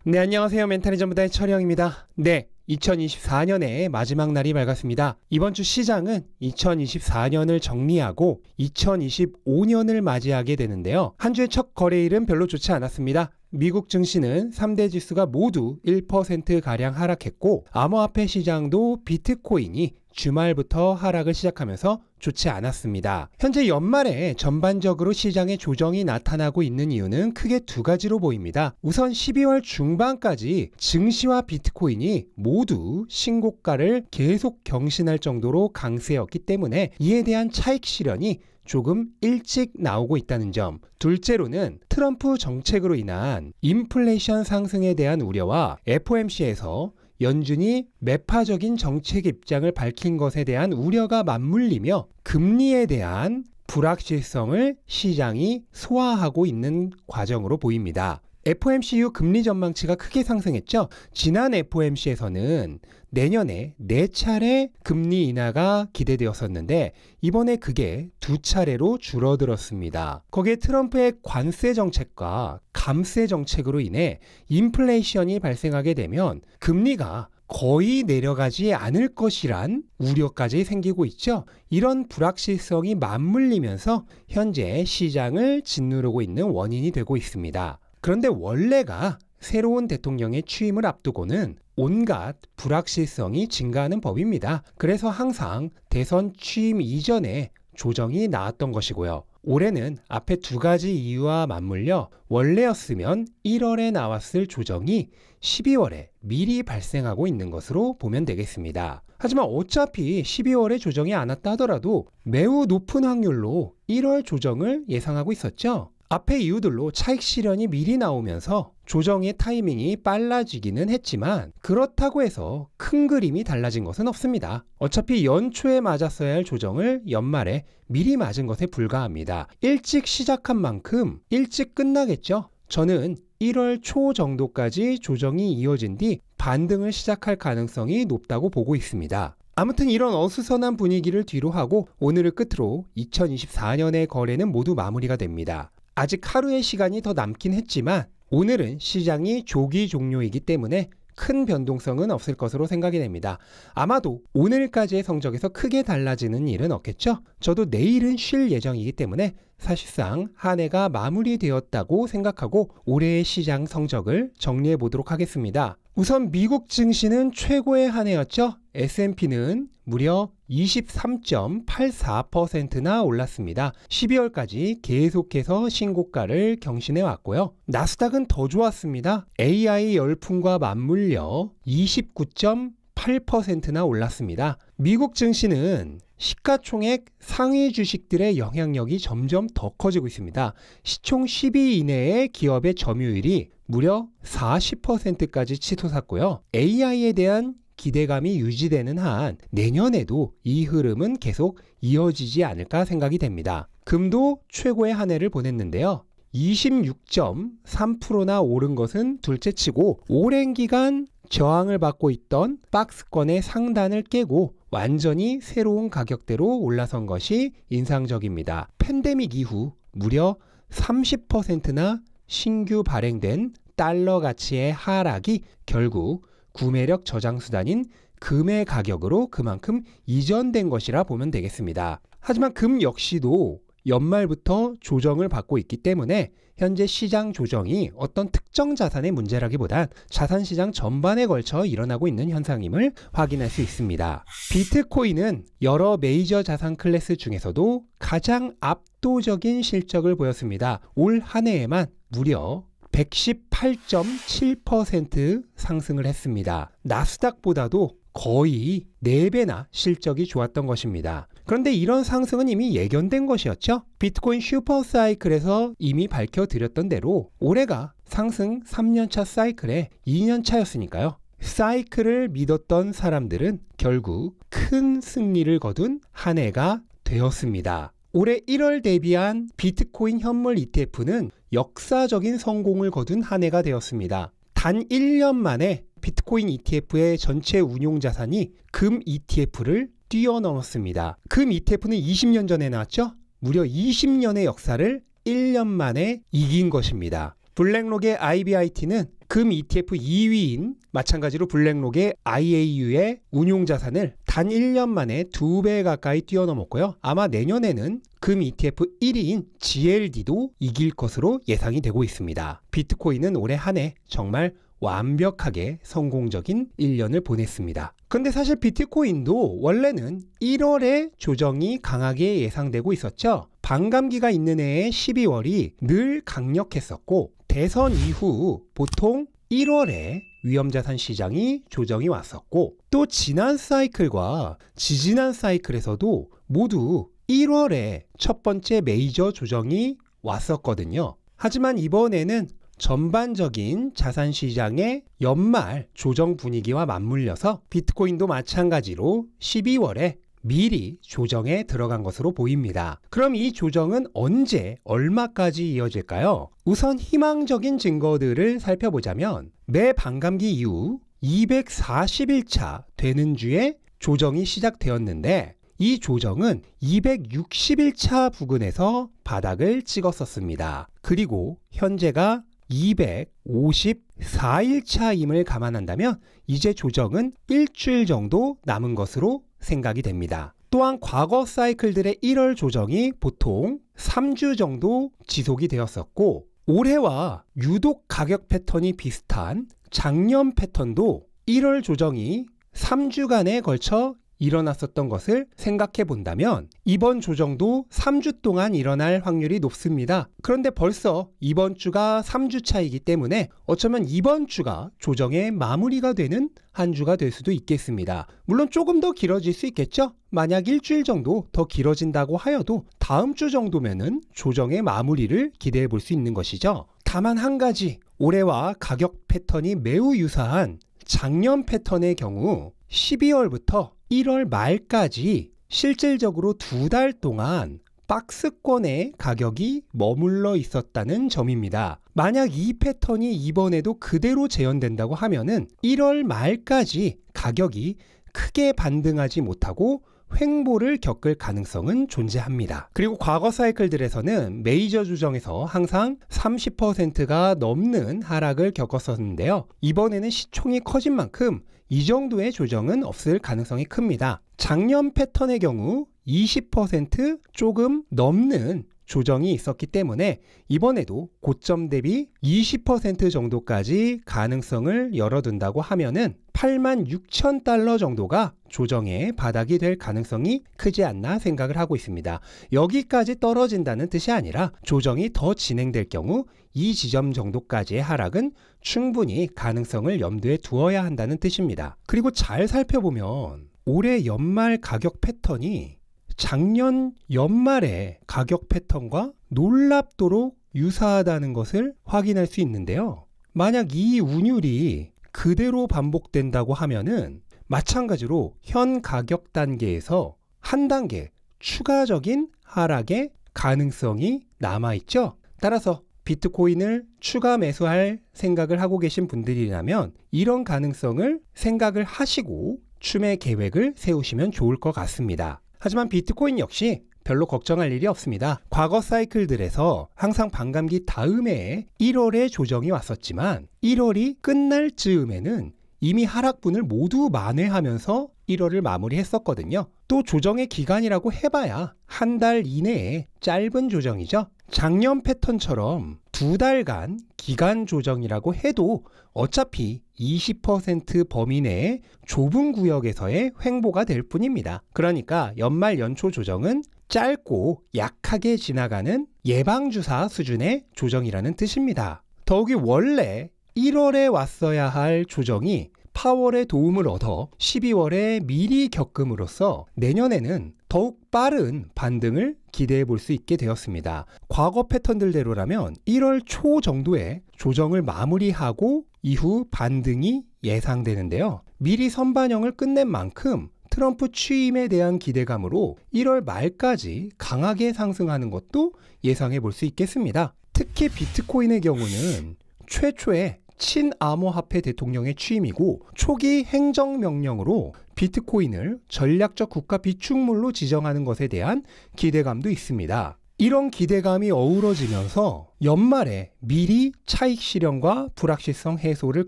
네, 안녕하세요. 멘탈이 전부다의 철영입니다. 네, 2024년의 마지막 날이 밝았습니다. 이번 주 시장은 2024년을 정리하고 2025년을 맞이하게 되는데요. 한 주의 첫 거래일은 별로 좋지 않았습니다. 미국 증시는 3대 지수가 모두 1%가량 하락했고 암호화폐 시장도 비트코인이 주말부터 하락을 시작하면서 좋지 않았습니다. 현재 연말에 전반적으로 시장에 조정이 나타나고 있는 이유는 크게 두 가지로 보입니다. 우선 12월 중반까지 증시와 비트코인이 모두 신고가를 계속 경신할 정도로 강세였기 때문에 이에 대한 차익 실현이 조금 일찍 나오고 있다는 점. 둘째로는 트럼프 정책으로 인한 인플레이션 상승에 대한 우려와 FOMC에서 연준이 매파적인 정책 입장을 밝힌 것에 대한 우려가 맞물리며 금리에 대한 불확실성을 시장이 소화하고 있는 과정으로 보입니다. FOMC 이후 금리 전망치가 크게 상승했죠. 지난 FOMC에서는 내년에 4차례 금리 인하가 기대되었었는데 이번에 그게 2차례로 줄어들었습니다. 거기에 트럼프의 관세 정책과 감세 정책으로 인해 인플레이션이 발생하게 되면 금리가 거의 내려가지 않을 것이란 우려까지 생기고 있죠. 이런 불확실성이 맞물리면서 현재 시장을 짓누르고 있는 원인이 되고 있습니다. 그런데 원래가 새로운 대통령의 취임을 앞두고는 온갖 불확실성이 증가하는 법입니다. 그래서 항상 대선 취임 이전에 조정이 나왔던 것이고요. 올해는 앞에 두 가지 이유와 맞물려 원래였으면 1월에 나왔을 조정이 12월에 미리 발생하고 있는 것으로 보면 되겠습니다. 하지만 어차피 12월에 조정이 안 왔다 하더라도 매우 높은 확률로 1월 조정을 예상하고 있었죠. 앞의 이유들로 차익 실현이 미리 나오면서 조정의 타이밍이 빨라지기는 했지만 그렇다고 해서 큰 그림이 달라진 것은 없습니다. 어차피 연초에 맞았어야 할 조정을 연말에 미리 맞은 것에 불과합니다. 일찍 시작한 만큼 일찍 끝나겠죠. 저는 1월 초 정도까지 조정이 이어진 뒤 반등을 시작할 가능성이 높다고 보고 있습니다. 아무튼 이런 어수선한 분위기를 뒤로 하고 오늘을 끝으로 2024년의 거래는 모두 마무리가 됩니다. 아직 하루의 시간이 더 남긴 했지만 오늘은 시장이 조기 종료이기 때문에 큰 변동성은 없을 것으로 생각이 됩니다. 아마도 오늘까지의 성적에서 크게 달라지는 일은 없겠죠? 저도 내일은 쉴 예정이기 때문에 사실상 한 해가 마무리되었다고 생각하고 올해의 시장 성적을 정리해 보도록 하겠습니다. 우선 미국 증시는 최고의 한 해였죠. S&P는 무려 23.84%나 올랐습니다. 12월까지 계속해서 신고가를 경신해 왔고요. 나스닥은 더 좋았습니다. AI 열풍과 맞물려 29.8%나 올랐습니다. 미국 증시는 시가총액 상위 주식들의 영향력이 점점 더 커지고 있습니다. 시총 10위 이내의 기업의 점유율이 무려 40%까지 치솟았고요. AI에 대한 기대감이 유지되는 한 내년에도 이 흐름은 계속 이어지지 않을까 생각이 됩니다. 금도 최고의 한 해를 보냈는데요. 26.3%나 오른 것은 둘째치고 오랜 기간 저항을 받고 있던 박스권의 상단을 깨고 완전히 새로운 가격대로 올라선 것이 인상적입니다. 팬데믹 이후 무려 30%나 신규 발행된 달러 가치의 하락이 결국 구매력 저장 수단인 금의 가격으로 그만큼 이전된 것이라 보면 되겠습니다. 하지만 금 역시도 연말부터 조정을 받고 있기 때문에 현재 시장 조정이 어떤 특정 자산의 문제라기보단 자산시장 전반에 걸쳐 일어나고 있는 현상임을 확인할 수 있습니다. 비트코인은 여러 메이저 자산 클래스 중에서도 가장 압도적인 실적을 보였습니다. 올 한 해에만 무려 118.7% 상승을 했습니다. 나스닥보다도 거의 4배나 실적이 좋았던 것입니다. 그런데 이런 상승은 이미 예견된 것이었죠. 비트코인 슈퍼사이클에서 이미 밝혀드렸던 대로 올해가 상승 3년차 사이클의 2년차였으니까요. 사이클을 믿었던 사람들은 결국 큰 승리를 거둔 한 해가 되었습니다. 올해 1월 대비한 비트코인 현물 ETF는 역사적인 성공을 거둔 한 해가 되었습니다. 단 1년 만에 비트코인 ETF의 전체 운용 자산이 금 ETF를 뛰어넘었습니다. 금 ETF는 20년 전에 나왔죠? 무려 20년의 역사를 1년 만에 이긴 것입니다. 블랙록의 IBIT는 금 ETF 2위인 마찬가지로 블랙록의 IAU의 운용자산을 단 1년 만에 2배 가까이 뛰어넘었고요. 아마 내년에는 금 ETF 1위인 GLD도 이길 것으로 예상이 되고 있습니다. 비트코인은 올해 한 해 정말 완벽하게 성공적인 1년을 보냈습니다. 근데 사실 비트코인도 원래는 1월에 조정이 강하게 예상되고 있었죠. 반감기가 있는 해의 12월이 늘 강력했었고 대선 이후 보통 1월에 위험자산 시장이 조정이 왔었고 또 지난 사이클과 지지난 사이클에서도 모두 1월에 첫 번째 메이저 조정이 왔었거든요. 하지만 이번에는 전반적인 자산시장의 연말 조정 분위기와 맞물려서 비트코인도 마찬가지로 12월에 미리 조정에 들어간 것으로 보입니다. 그럼 이 조정은 언제 얼마까지 이어질까요? 우선 희망적인 증거들을 살펴보자면 매 반감기 이후 240일차 되는 주에 조정이 시작되었는데 이 조정은 260일차 부근에서 바닥을 찍었었습니다. 그리고 현재가 254일차임을 감안한다면 이제 조정은 일주일 정도 남은 것으로 생각이 됩니다. 또한 과거 사이클들의 1월 조정이 보통 3주 정도 지속이 되었었고 올해와 유독 가격 패턴이 비슷한 작년 패턴도 1월 조정이 3주간에 걸쳐 일어났었던 것을 생각해 본다면 이번 조정도 3주 동안 일어날 확률이 높습니다. 그런데 벌써 이번 주가 3주 차이기 때문에 어쩌면 이번 주가 조정의 마무리가 되는 한 주가 될 수도 있겠습니다. 물론 조금 더 길어질 수 있겠죠? 만약 일주일 정도 더 길어진다고 하여도 다음 주 정도면은 조정의 마무리를 기대해 볼 수 있는 것이죠. 다만 한 가지, 올해와 가격 패턴이 매우 유사한 작년 패턴의 경우 12월부터 1월 말까지 실질적으로 2달 동안 박스권의 가격이 머물러 있었다는 점입니다. 만약 이 패턴이 이번에도 그대로 재현된다고 하면은 1월 말까지 가격이 크게 반등하지 못하고 횡보를 겪을 가능성은 존재합니다. 그리고 과거 사이클들에서는 메이저 조정에서 항상 30%가 넘는 하락을 겪었었는데요. 이번에는 시총이 커진 만큼 이 정도의 조정은 없을 가능성이 큽니다. 작년 패턴의 경우 20% 조금 넘는 조정이 있었기 때문에 이번에도 고점 대비 20% 정도까지 가능성을 열어둔다고 하면은 86,000달러 정도가 조정의 바닥이 될 가능성이 크지 않나 생각을 하고 있습니다. 여기까지 떨어진다는 뜻이 아니라 조정이 더 진행될 경우 이 지점 정도까지의 하락은 충분히 가능성을 염두에 두어야 한다는 뜻입니다. 그리고 잘 살펴보면 올해 연말 가격 패턴이 작년 연말의 가격 패턴과 놀랍도록 유사하다는 것을 확인할 수 있는데요. 만약 이 운율이 그대로 반복된다고 하면은 마찬가지로 현 가격 단계에서 한 단계 추가적인 하락의 가능성이 남아있죠. 따라서 비트코인을 추가 매수할 생각을 하고 계신 분들이라면 이런 가능성을 생각을 하시고 추매 계획을 세우시면 좋을 것 같습니다. 하지만 비트코인 역시 별로 걱정할 일이 없습니다. 과거 사이클들에서 항상 반감기 다음에 1월에 조정이 왔었지만 1월이 끝날 즈음에는 이미 하락분을 모두 만회하면서 1월을 마무리했었거든요. 또 조정의 기간이라고 해봐야 한 달 이내에 짧은 조정이죠. 작년 패턴처럼 2달간 기간 조정이라고 해도 어차피 20% 범위 내의 좁은 구역에서의 횡보가 될 뿐입니다. 그러니까 연말 연초 조정은 짧고 약하게 지나가는 예방주사 수준의 조정이라는 뜻입니다. 더욱이 원래 1월에 왔어야 할 조정이 파월의 도움을 얻어 12월에 미리 겪음으로써 내년에는 더욱 빠른 반등을 기대해 볼 수 있게 되었습니다. 과거 패턴들대로라면 1월 초 정도에 조정을 마무리하고 이후 반등이 예상되는데요. 미리 선반영을 끝낸 만큼 트럼프 취임에 대한 기대감으로 1월 말까지 강하게 상승하는 것도 예상해 볼 수 있겠습니다. 특히 비트코인의 경우는 최초의 친암호화폐 대통령의 취임이고 초기 행정명령으로 비트코인을 전략적 국가 비축물로 지정하는 것에 대한 기대감도 있습니다. 이런 기대감이 어우러지면서 연말에 미리 차익 실현과 불확실성 해소를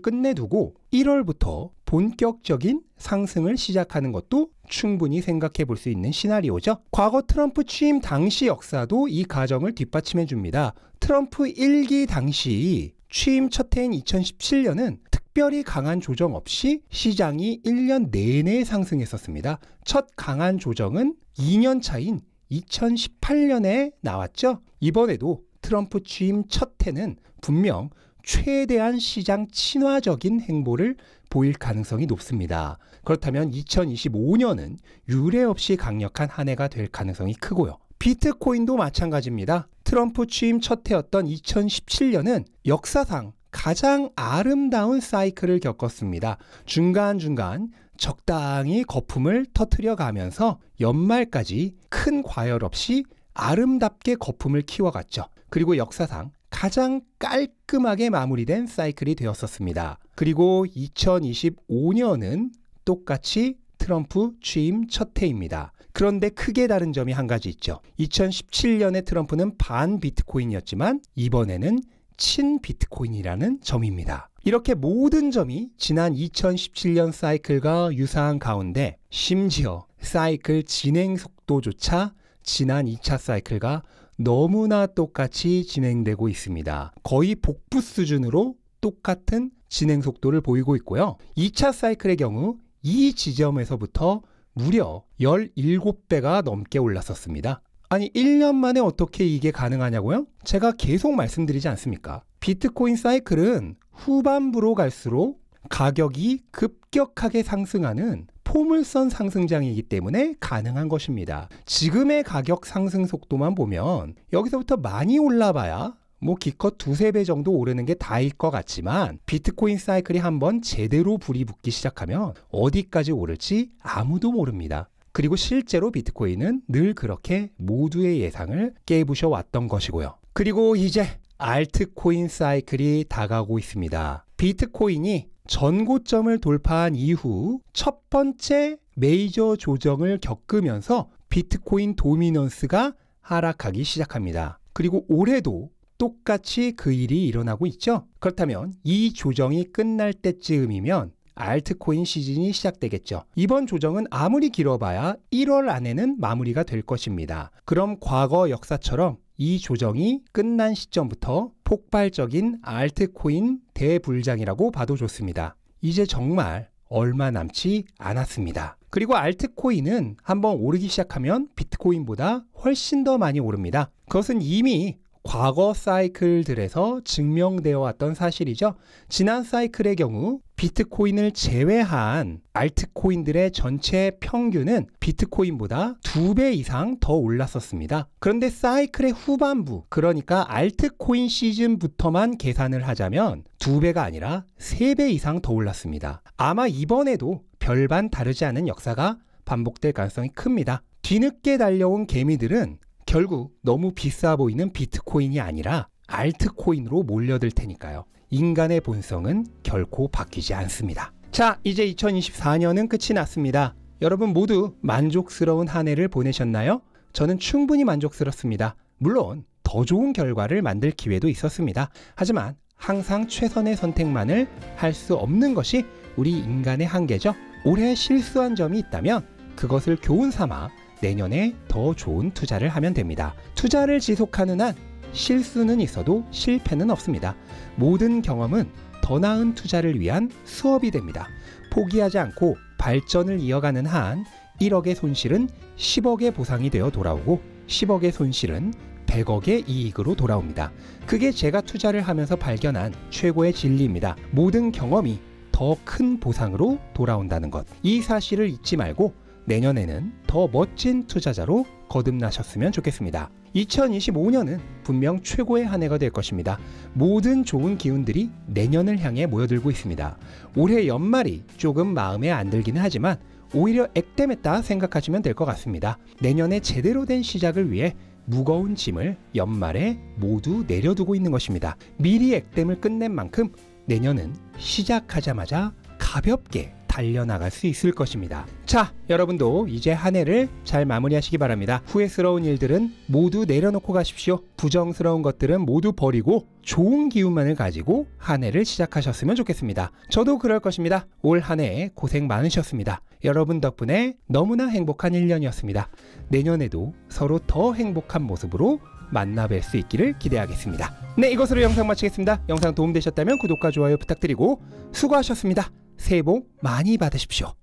끝내두고 1월부터 본격적인 상승을 시작하는 것도 충분히 생각해 볼 수 있는 시나리오죠. 과거 트럼프 취임 당시 역사도 이 가정을 뒷받침해 줍니다. 트럼프 1기 당시 취임 첫 해인 2017년은 특별히 강한 조정 없이 시장이 1년 내내 상승했었습니다. 첫 강한 조정은 2년 차인 2018년에 나왔죠. 이번에도 트럼프 취임 첫 해는 분명 최대한 시장 친화적인 행보를 보일 가능성이 높습니다. 그렇다면 2025년은 유례 없이 강력한 한 해가 될 가능성이 크고요. 비트코인도 마찬가지입니다. 트럼프 취임 첫 해였던 2017년은 역사상 가장 아름다운 사이클을 겪었습니다. 중간중간 적당히 거품을 터뜨려 가면서 연말까지 큰 과열 없이 아름답게 거품을 키워갔죠. 그리고 역사상 가장 깔끔하게 마무리된 사이클이 되었었습니다. 그리고 2025년은 똑같이 트럼프 취임 첫 해입니다. 그런데 크게 다른 점이 한 가지 있죠. 2017년에 트럼프는 반 비트코인이었지만 이번에는 친 비트코인이라는 점입니다. 이렇게 모든 점이 지난 2017년 사이클과 유사한 가운데 심지어 사이클 진행 속도조차 지난 2차 사이클과 너무나 똑같이 진행되고 있습니다. 거의 복부 수준으로 똑같은 진행 속도를 보이고 있고요. 2차 사이클의 경우 이 지점에서부터 무려 17배가 넘게 올랐었습니다. 아니 1년 만에 어떻게 이게 가능하냐고요? 제가 계속 말씀드리지 않습니까? 비트코인 사이클은 후반부로 갈수록 가격이 급격하게 상승하는 포물선 상승장이기 때문에 가능한 것입니다. 지금의 가격 상승 속도만 보면 여기서부터 많이 올라봐야 기껏 2~3배 정도 오르는 게 다일 것 같지만 비트코인 사이클이 한번 제대로 불이 붙기 시작하면 어디까지 오를지 아무도 모릅니다. 그리고 실제로 비트코인은 늘 그렇게 모두의 예상을 깨부셔 왔던 것이고요. 그리고 이제 알트코인 사이클이 다가오고 있습니다. 비트코인이 전고점을 돌파한 이후 첫 번째 메이저 조정을 겪으면서 비트코인 도미넌스가 하락하기 시작합니다. 그리고 올해도 똑같이 그 일이 일어나고 있죠. 그렇다면 이 조정이 끝날 때쯤이면 알트코인 시즌이 시작되겠죠. 이번 조정은 아무리 길어봐야 1월 안에는 마무리가 될 것입니다. 그럼 과거 역사처럼 이 조정이 끝난 시점부터 폭발적인 알트코인 대불장이라고 봐도 좋습니다. 이제 정말 얼마 남지 않았습니다. 그리고 알트코인은 한번 오르기 시작하면 비트코인보다 훨씬 더 많이 오릅니다. 그것은 이미 과거 사이클들에서 증명되어 왔던 사실이죠. 지난 사이클의 경우 비트코인을 제외한 알트코인들의 전체 평균은 비트코인보다 2배 이상 더 올랐었습니다. 그런데 사이클의 후반부, 그러니까 알트코인 시즌부터만 계산을 하자면 2배가 아니라 3배 이상 더 올랐습니다. 아마 이번에도 별반 다르지 않은 역사가 반복될 가능성이 큽니다. 뒤늦게 달려온 개미들은 결국 너무 비싸 보이는 비트코인이 아니라 알트코인으로 몰려들 테니까요. 인간의 본성은 결코 바뀌지 않습니다. 자, 이제 2024년은 끝이 났습니다. 여러분 모두 만족스러운 한 해를 보내셨나요? 저는 충분히 만족스럽습니다. 물론 더 좋은 결과를 만들 기회도 있었습니다. 하지만 항상 최선의 선택만을 할 수 없는 것이 우리 인간의 한계죠. 올해 실수한 점이 있다면 그것을 교훈 삼아 내년에 더 좋은 투자를 하면 됩니다. 투자를 지속하는 한 실수는 있어도 실패는 없습니다. 모든 경험은 더 나은 투자를 위한 수업이 됩니다. 포기하지 않고 발전을 이어가는 한 1억의 손실은 10억의 보상이 되어 돌아오고 10억의 손실은 100억의 이익으로 돌아옵니다. 그게 제가 투자를 하면서 발견한 최고의 진리입니다. 모든 경험이 더 큰 보상으로 돌아온다는 것. 이 사실을 잊지 말고 내년에는 더 멋진 투자자로 거듭나셨으면 좋겠습니다. 2025년은 분명 최고의 한 해가 될 것입니다. 모든 좋은 기운들이 내년을 향해 모여들고 있습니다. 올해 연말이 조금 마음에 안 들기는 하지만 오히려 액땜했다 생각하시면 될 것 같습니다. 내년에 제대로 된 시작을 위해 무거운 짐을 연말에 모두 내려두고 있는 것입니다. 미리 액땜을 끝낸 만큼 내년은 시작하자마자 가볍게 달려나갈 수 있을 것입니다. 자, 여러분도 이제 한 해를 잘 마무리하시기 바랍니다. 후회스러운 일들은 모두 내려놓고 가십시오. 부정스러운 것들은 모두 버리고 좋은 기운만을 가지고 한 해를 시작하셨으면 좋겠습니다. 저도 그럴 것입니다. 올 한 해 고생 많으셨습니다. 여러분 덕분에 너무나 행복한 1년이었습니다. 내년에도 서로 더 행복한 모습으로 만나 뵐 수 있기를 기대하겠습니다. 네, 이것으로 영상 마치겠습니다. 영상 도움되셨다면 구독과 좋아요 부탁드리고 수고하셨습니다. 새해 복 많이 받으십시오.